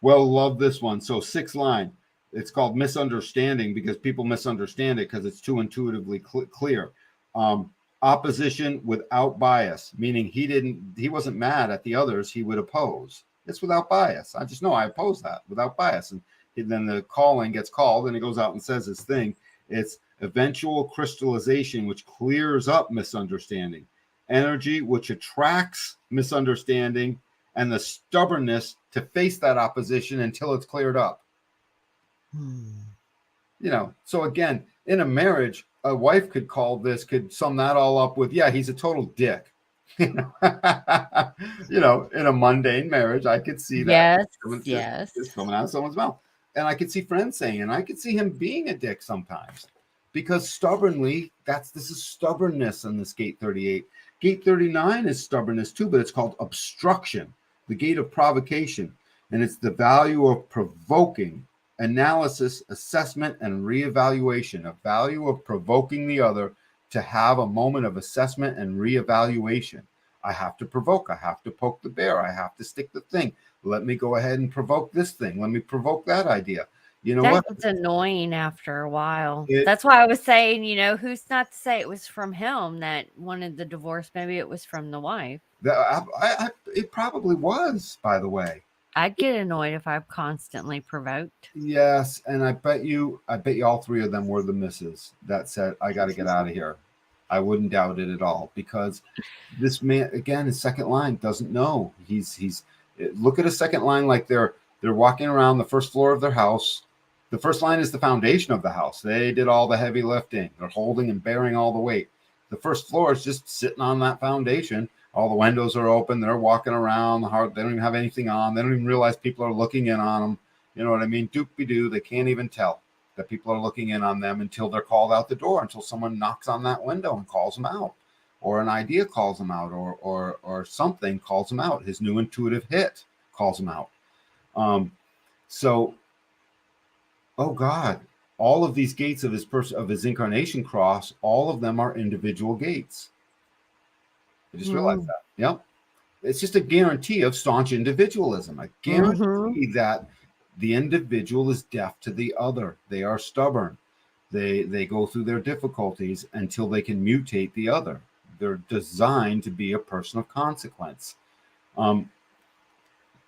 Well, love this one. So 6th line, It's called misunderstanding because people misunderstand it because it's too intuitively clear. Opposition without bias, meaning he wasn't mad at the others, he would oppose. It's without bias. I just know I oppose that without bias. And then the calling gets called and he goes out and says his thing. It's eventual crystallization, which clears up misunderstanding. Energy, which attracts misunderstanding, and the stubbornness to face that opposition until it's cleared up. You know, so again, in a marriage, a wife could sum that all up with, yeah, he's a total dick. You know, in a mundane marriage, I could see that. Yes. Just coming out of someone's mouth. And I could see friends saying, and I could see him being a dick sometimes. Because stubbornly, this is stubbornness in this gate 38. Gate 39 is stubbornness too, but it's called obstruction, the gate of provocation. And it's the value of provoking, analysis, assessment, and reevaluation, a value of provoking the other to have a moment of assessment and reevaluation. I have to provoke. I have to poke the bear. I have to stick the thing. Let me go ahead and provoke this thing. Let me provoke that idea. You know what? It's annoying after a while. That's why I was saying, you know, who's not to say it was from him that wanted the divorce? Maybe it was from the wife. It probably was, by the way. I'd get annoyed if I'm constantly provoked. Yes, and I bet you all three of them were the misses that said, I got to get out of here. I wouldn't doubt it at all, because this man, again, his second line doesn't know. He's look at a second line like they're walking around the first floor of their house. The first line is the foundation of the house. They did all the heavy lifting. They're holding and bearing all the weight. The first floor is just sitting on that foundation. All the windows are open. They're walking around the heart. They don't even have anything on. They don't even realize people are looking in on them. You know what I mean? Doop-be-doo. They can't even tell that people are looking in on them until they're called out the door, until someone knocks on that window and calls them out, or an idea calls them out, or something calls them out. His new intuitive hit calls them out. So, oh God, all of these gates of his incarnation cross, all of them are individual gates. I just realized that. Yep. It's just a guarantee of staunch individualism. I guarantee that the individual is deaf to the other. They are stubborn. They go through their difficulties until they can mutate the other. They're designed to be a person of consequence. But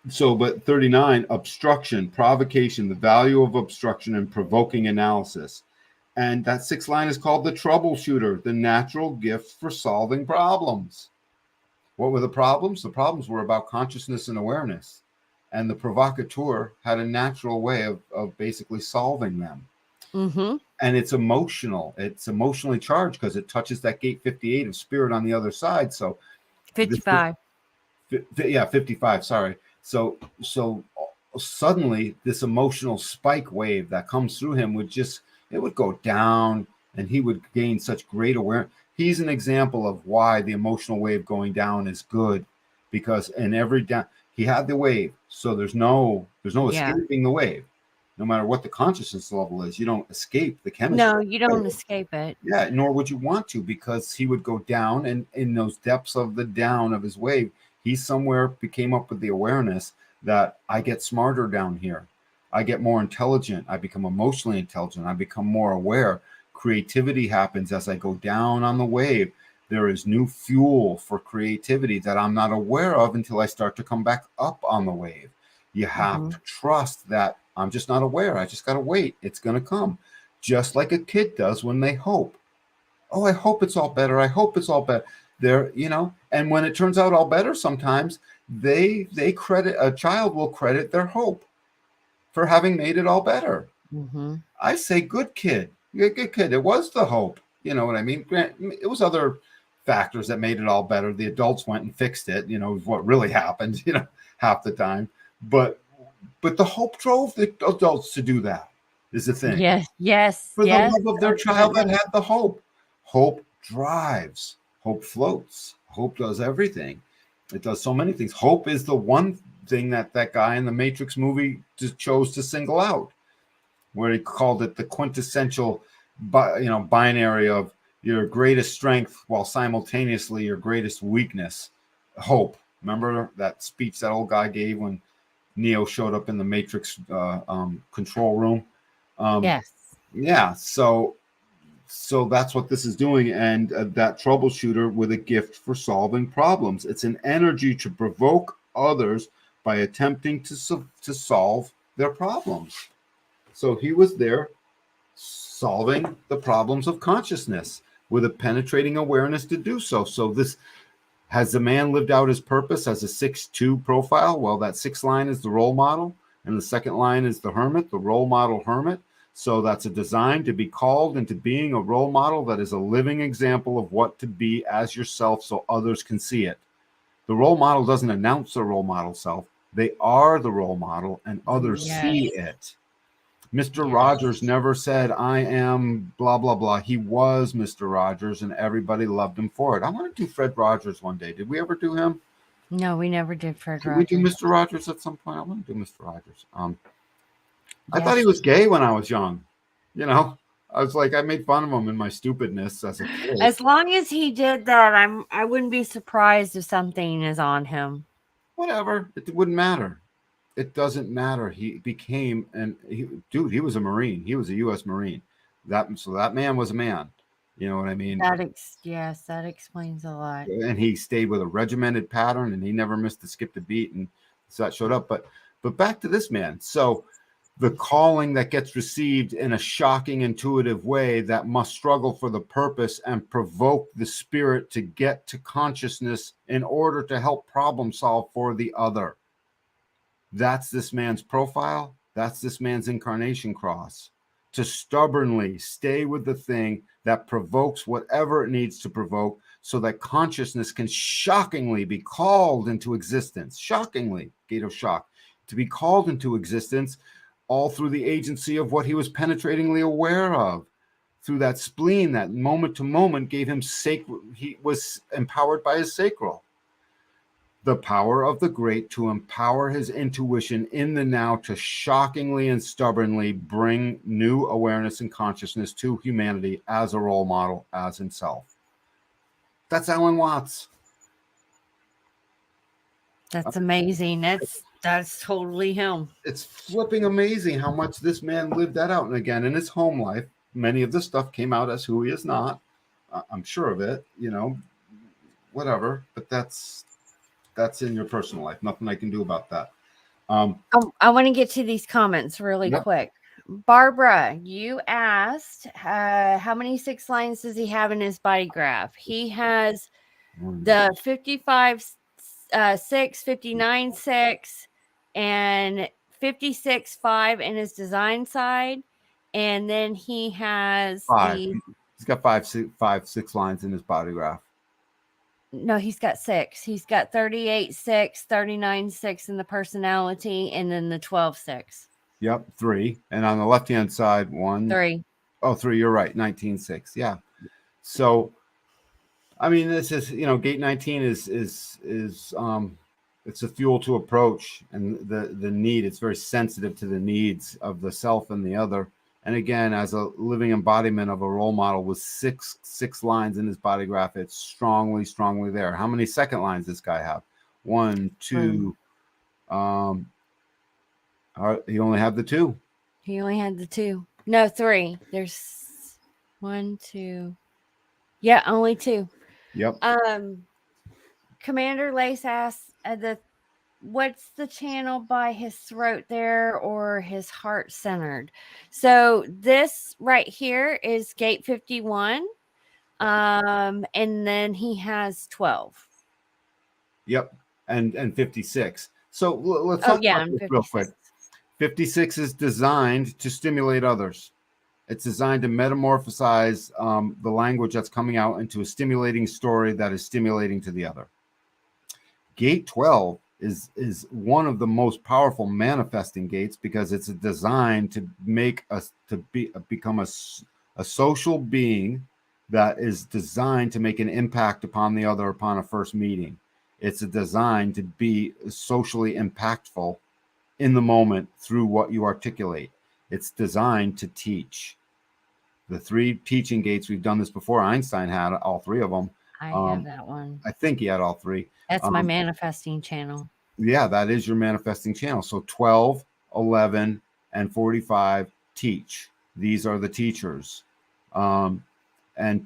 39, obstruction, provocation, the value of obstruction and provoking analysis. And that sixth line is called the troubleshooter, the natural gift for solving problems. What were the problems? The problems were about consciousness and awareness. And the provocateur had a natural way of basically solving them. And it's emotional. It's emotionally charged because it touches that gate 58 of spirit on the other side. So 55. 55. Sorry. So suddenly this emotional spike wave that comes through him would go down, and he would gain such great awareness. He's an example of why the emotional wave going down is good, because in every down he had the wave, so there's no escaping the wave. No matter what the consciousness level is, you don't escape the chemistry. No, you don't escape it. Yeah, nor would you want to, because he would go down, and in those depths of the down of his wave, he somewhere came up with the awareness that I get smarter down here. I get more intelligent. I become emotionally intelligent. I become more aware. Creativity happens as I go down on the wave. There is new fuel for creativity that I'm not aware of until I start to come back up on the wave. You have to trust that I'm just not aware. I just got to wait. It's going to come. Just like a kid does when they hope. Oh, I hope it's all better. I hope it's all better. And when it turns out all better, sometimes a child will credit their hope for having made it all better. I say, good kid. You're a good kid. It was the hope. You know what I mean? It was other factors that made it all better. The adults went and fixed it, what really happened, half the time. But the hope drove the adults to do that, is the thing. Yes. For the love of their child that had the hope. Hope drives. Hope floats. Hope does everything. It does so many things. Hope is the one thing that guy in the Matrix movie just chose to single out, where he called it the quintessential, binary of your greatest strength while simultaneously your greatest weakness. Hope. Remember that speech that old guy gave when Neo showed up in the Matrix control room, Yes. Yeah. So that's what this is doing. And that troubleshooter with a gift for solving problems. It's an energy to provoke others by attempting to solve their problems. So he was there solving the problems of consciousness with a penetrating awareness to do so. So this has the man lived out his purpose as a 6-2 profile? Well, that 6th line is the role model, and the 2nd line is the hermit, the role model hermit. So that's a design to be called into being a role model that is a living example of what to be as yourself so others can see it. The role model doesn't announce the role model self. They are the role model and others see it. Mr. Rogers never said, I am blah, blah, blah. He was Mr. Rogers and everybody loved him for it. I want to do Fred Rogers one day. Did we ever do him? No, we never did Fred Did Rogers. we do Mr. Rogers at some point? I want to do Mr. Rogers. I thought he was gay when I was young. You know, I was like, I made fun of him in my stupidness as a kid. As long as he did that, I wouldn't be surprised if something is on him. Whatever. It wouldn't matter. It doesn't matter. He became, he was a Marine. He was a U.S. Marine. So that man was a man. You know what I mean? Yes, that explains a lot. And he stayed with a regimented pattern, and he never missed a skip a beat, and so that showed up. But back to this man. So the calling that gets received in a shocking, intuitive way that must struggle for the purpose and provoke the spirit to get to consciousness in order to help problem solve for the other. That's this man's profile. That's this man's incarnation cross. To stubbornly stay with the thing that provokes whatever it needs to provoke so that consciousness can shockingly be called into existence. Shockingly, gate of shock, to be called into existence all through the agency of what he was penetratingly aware of. Through that spleen, that moment to moment gave him sacred, he was empowered by his sacral. The power of the great to empower his intuition in the now to shockingly and stubbornly bring new awareness and consciousness to humanity as a role model, as himself. That's Alan Watts. That's amazing. That's totally him. It's flipping amazing how much this man lived that out. And again, in his home life, many of the stuff came out as who he is not. I'm sure of it, you know, whatever. But that's in your personal life. Nothing I can do about that. I want to get to these comments really quick. Barbara, you asked how many 6 lines does he have in his body graph? He has the 55 6, 59 6, and 56 5 in his design side, and then he has 5. He's got 6 lines in his body graph. No, he's got 6. He's got 38 6, 39 6 in the personality, and then the 12 6. Yep, 3. And on the left-hand side, 1. 3. Oh, 3, you're right. 19 6. Yeah. So I mean, this is, you know, gate 19 is it's a fuel to approach, and the need, it's very sensitive to the needs of the self and the other. And again, as a living embodiment of a role model with six lines in his body graph, it's strongly there. How many second lines does this guy have? 1, 2. He only had the 2. He only had the 2. No, 3. There's 1, 2. Yeah, only 2. Yep. Commander Lace asks what's the channel by his throat there, or his heart centered? So this right here is gate 51. And then he has 12. Yep. And 56. So let's talk about this real quick. 56 is designed to stimulate others. It's designed to metamorphosize the language that's coming out into a stimulating story that is stimulating to the other. Gate 12 is one of the most powerful manifesting gates because it's designed to make us become a social being that is designed to make an impact upon the other upon a first meeting. It's designed to be socially impactful in the moment through what you articulate. It's designed to teach. The 3 teaching gates, we've done this before. Einstein had all 3 of them. I have that one. I think he had all 3. That's my manifesting channel. Yeah, that is your manifesting channel. So 12, 11, and 45 teach. These are the teachers. And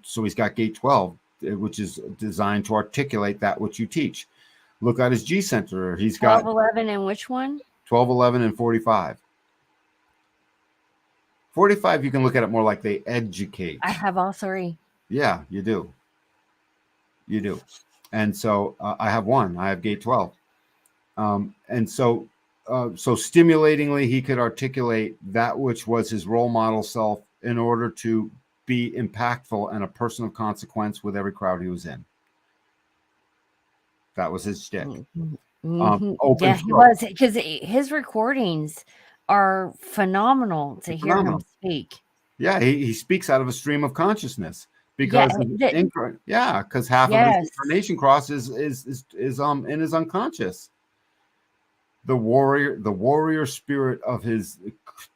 so he's got gate 12, which is designed to articulate that which you teach. Look at his G center. He's 12, got 11, and which one? 12, 11, and 45. 45, you can look at it more like they educate. I have all three. Yeah, you do. You do. And so I have one. I have gate 12. And so stimulatingly, he could articulate that which was his role model self in order to be impactful and a person of consequence with every crowd he was in. That was his shtick. Yeah, he was, because his recordings are phenomenal to hear him speak. Yeah, he speaks out of a stream of consciousness because because half of his incarnation cross is in his unconscious. The warrior spirit of his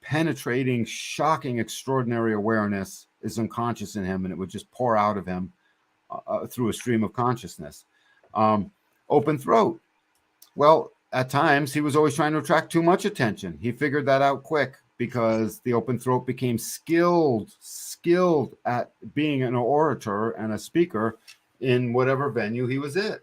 penetrating, shocking, extraordinary awareness is unconscious in him, and it would just pour out of him through a stream of consciousness. Open throat. Well, at times he was always trying to attract too much attention. He figured that out quick because the open throat became skilled at being an orator and a speaker in whatever venue he was at.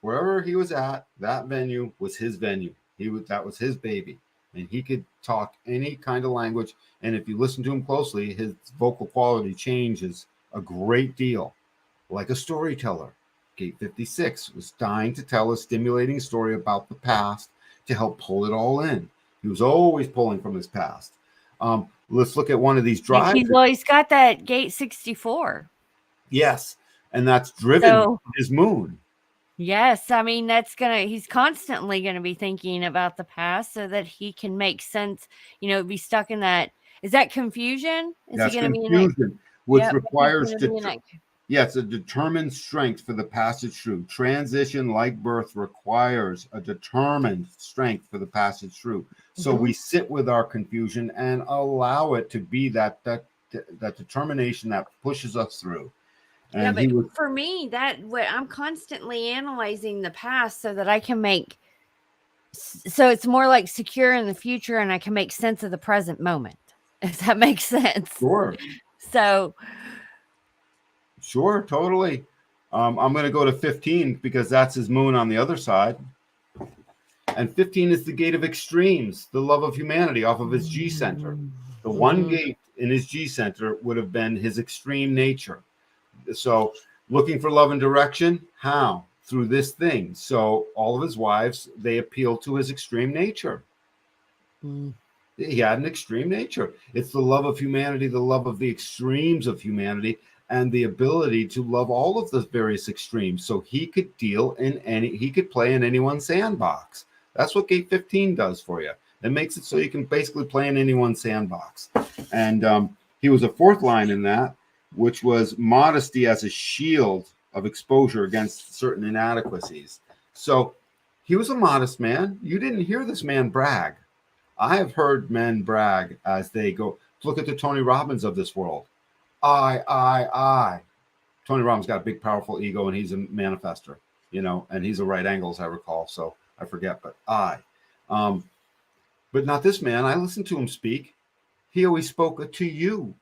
Wherever he was at, that venue was his venue. That was his baby. And he could talk any kind of language. And if you listen to him closely, his vocal quality changes a great deal, like a storyteller. Gate 56 was dying to tell a stimulating story about the past to help pull it all in. He was always pulling from his past. Let's look at one of these drives. He's got that gate 64. Yes, and that's driven his moon. Yes, I mean, he's constantly going to be thinking about the past so that he can make sense, be stuck in that. Is that confusion? That's confusion, which requires it's a determined strength for the passage through. Transition, like birth, requires a determined strength for the passage through. So we sit with our confusion and allow it to be that determination that pushes us through. And but for me, I'm constantly analyzing the past so that I can so it's more like secure in the future, and I can make sense of the present moment. If that makes sense. Sure. So. Sure, totally. I'm going to go to 15 because that's his moon on the other side. And 15 is the gate of extremes, the love of humanity off of his G center. The one gate in his G center would have been his extreme nature. So looking for love and direction, how? Through this thing. So all of his wives, they appeal to his extreme nature. He had an extreme nature. It's the love of humanity, the love of the extremes of humanity, and the ability to love all of the various extremes. So he could he could play in anyone's sandbox. That's what gate 15 does for you. It makes it so you can basically play in anyone's sandbox. And he was a fourth line in that, which was modesty as a shield of exposure against certain inadequacies. So he was a modest man. You didn't hear this man brag. I have heard men brag as they go. Look at the Tony Robbins of this world. I. Tony Robbins got a big, powerful ego, and he's a manifester, and he's a right angle, as I recall. So I forget, but but not this man. I listened to him speak. He always spoke to you.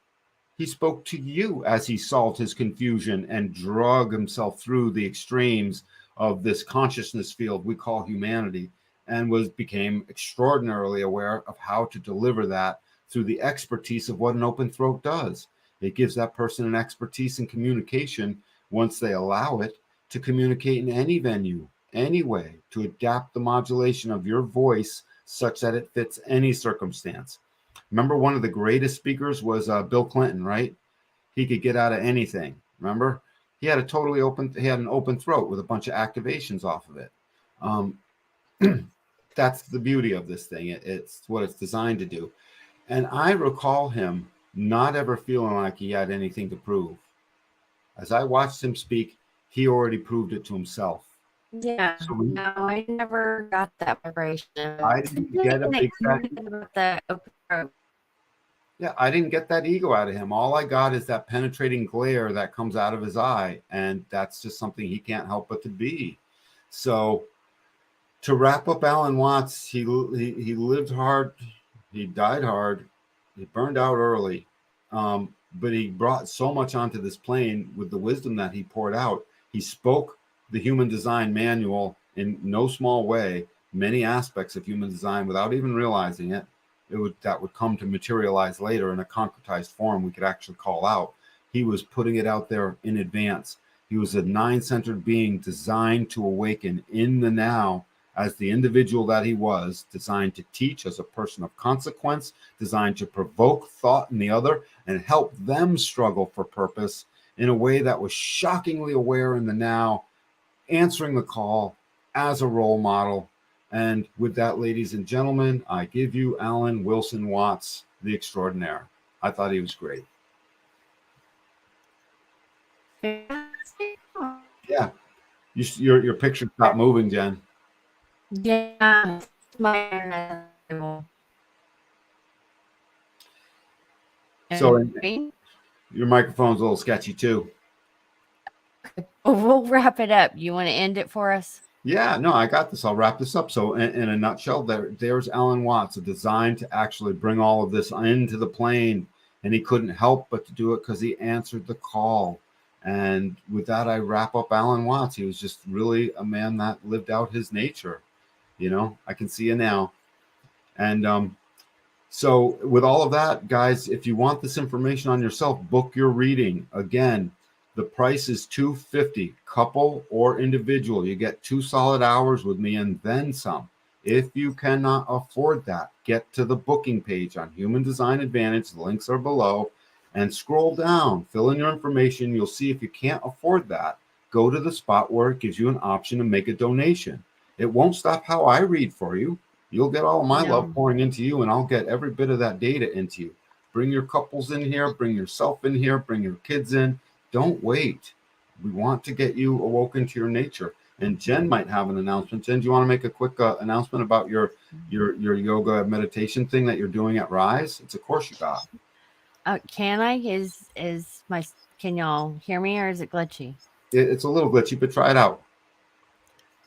He spoke to you as he solved his confusion and drug himself through the extremes of this consciousness field we call humanity, and became extraordinarily aware of how to deliver that through the expertise of what an open throat does. It gives that person an expertise in communication once they allow it to communicate in any venue, any way, to adapt the modulation of your voice such that it fits any circumstance. Remember, one of the greatest speakers was Bill Clinton, right? He could get out of anything. Remember? He had an open throat with a bunch of activations off of it. That's the beauty of this thing. It's what it's designed to do. And I recall him not ever feeling like he had anything to prove. As I watched him speak, he already proved it to himself. Yeah, so I never got that vibration. I didn't get I didn't get that ego out of him. All I got is that penetrating glare that comes out of his eye, and that's just something he can't help but to be. So to wrap up Alan Watts, he lived hard, he died hard, He burned out early, but he brought so much onto this plane with the wisdom that he poured out. He spoke the human design manual in no small way, many aspects of human design without even realizing it. That would come to materialize later in a concretized form we could actually call out. He was putting it out there in advance. He was a nine-centered being designed to awaken in the now as the individual that he was, designed to teach as a person of consequence, designed to provoke thought in the other and help them struggle for purpose in a way that was shockingly aware in the now, answering the call as a role model. And with that, ladies and gentlemen, I give you Alan Wilson Watts, the extraordinaire. I thought he was great. Yeah. Your picture stopped moving, Jen. Yeah, my internet. So your microphone's a little sketchy too. We'll wrap it up. You want to end it for us? Yeah, no, I got this. I'll wrap this up. So in a nutshell, there's Alan Watts, a design to actually bring all of this into the plane. And he couldn't help but to do it because he answered the call. And with that, I wrap up Alan Watts. He was just really a man that lived out his nature. You know, I can see you now. And so with all of that, guys, if you want this information on yourself, book your reading. Again, the price is $250, couple or individual. You get 2 solid hours with me and then some. If you cannot afford that, get to the booking page on Human Design Advantage. The links are below. And scroll down, fill in your information. You'll see if you can't afford that, go to the spot where it gives you an option to make a donation. It won't stop how I read for you. You'll get all of my love pouring into you, and I'll get every bit of that data into you. Bring your couples in here, bring yourself in here, bring your kids in. Don't wait. We want to get you awoken to your nature. And Jen might have an announcement. Jen, do you want to make a quick announcement about your yoga meditation thing that you're doing at Rise? It's a course you got. Can I? Can y'all hear me, or is it glitchy? It's a little glitchy, but try it out.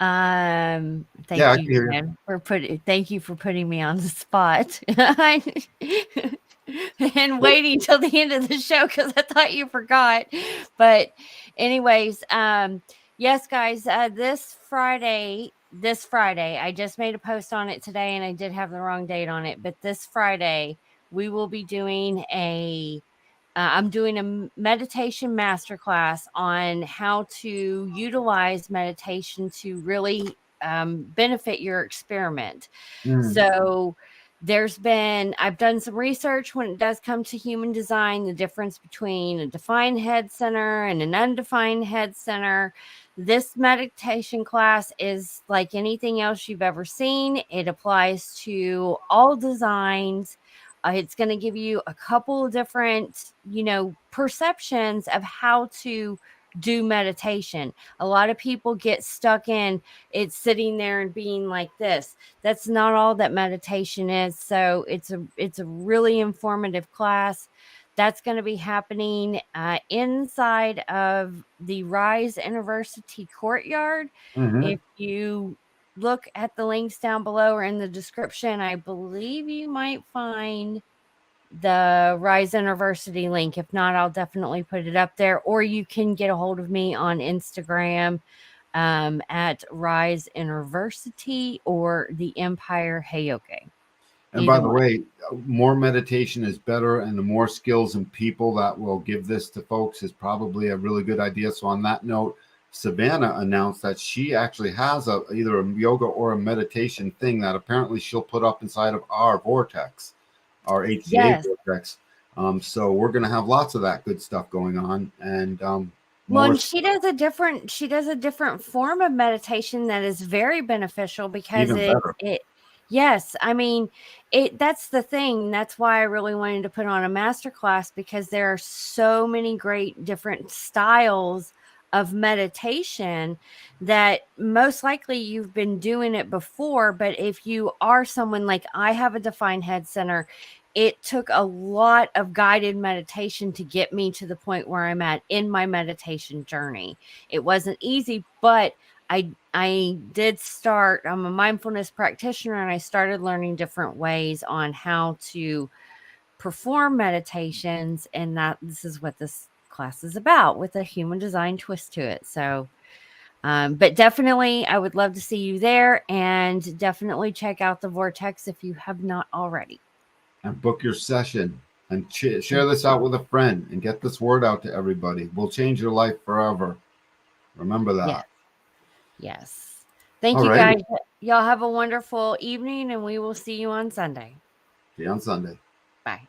Thank you, Jen, thank you for putting me on the spot. And waiting till the end of the show because I thought you forgot. But anyways, yes, guys, this Friday, I just made a post on it today and I did have the wrong date on it. But this Friday, we will be doing I'm doing a meditation masterclass on how to utilize meditation to really benefit your experiment. So I've done some research when it does come to human design, the difference between a defined head center and an undefined head center. This meditation class is like anything else you've ever seen. It applies to all designs. It's going to give you a couple of different, perceptions of how to do meditation. A lot of people get stuck in it's sitting there and being like this. That's not all that meditation is. So it's a really informative class. That's going to be happening inside of the Rise University courtyard. If you look at the links down below or in the description, I believe you might find the Rise University link. If not, I'll definitely put it up there, or you can get a hold of me on Instagram at Rise University or the Empire Heyoke. And by the way, more meditation is better, and the more skills and people that will give this to folks is probably a really good idea. So on that note, Savannah announced that she actually has either a yoga or a meditation thing that apparently she'll put up inside of our vortex, our HCA vortex. So we're going to have lots of that good stuff going on. And and she does a different form of meditation that is very beneficial because yes, I mean, that's the thing. That's why I really wanted to put on a masterclass, because there are so many great different styles of meditation that most likely you've been doing it before. But if you are someone like I have a defined head center, it took a lot of guided meditation to get me to the point where I'm at in my meditation journey. It wasn't easy, but I did start, I'm a mindfulness practitioner, and I started learning different ways on how to perform meditations, and that this is what this class is about, with a human design twist to it. So but definitely I would love to see you there, and definitely check out the Vortex if you have not already, and book your session, and share this out with a friend, and get this word out to everybody. We'll change your life forever. Remember that. Yes. Thank you, guys. Y'all have a wonderful evening, and we will see you on Sunday. See you on Sunday. Bye.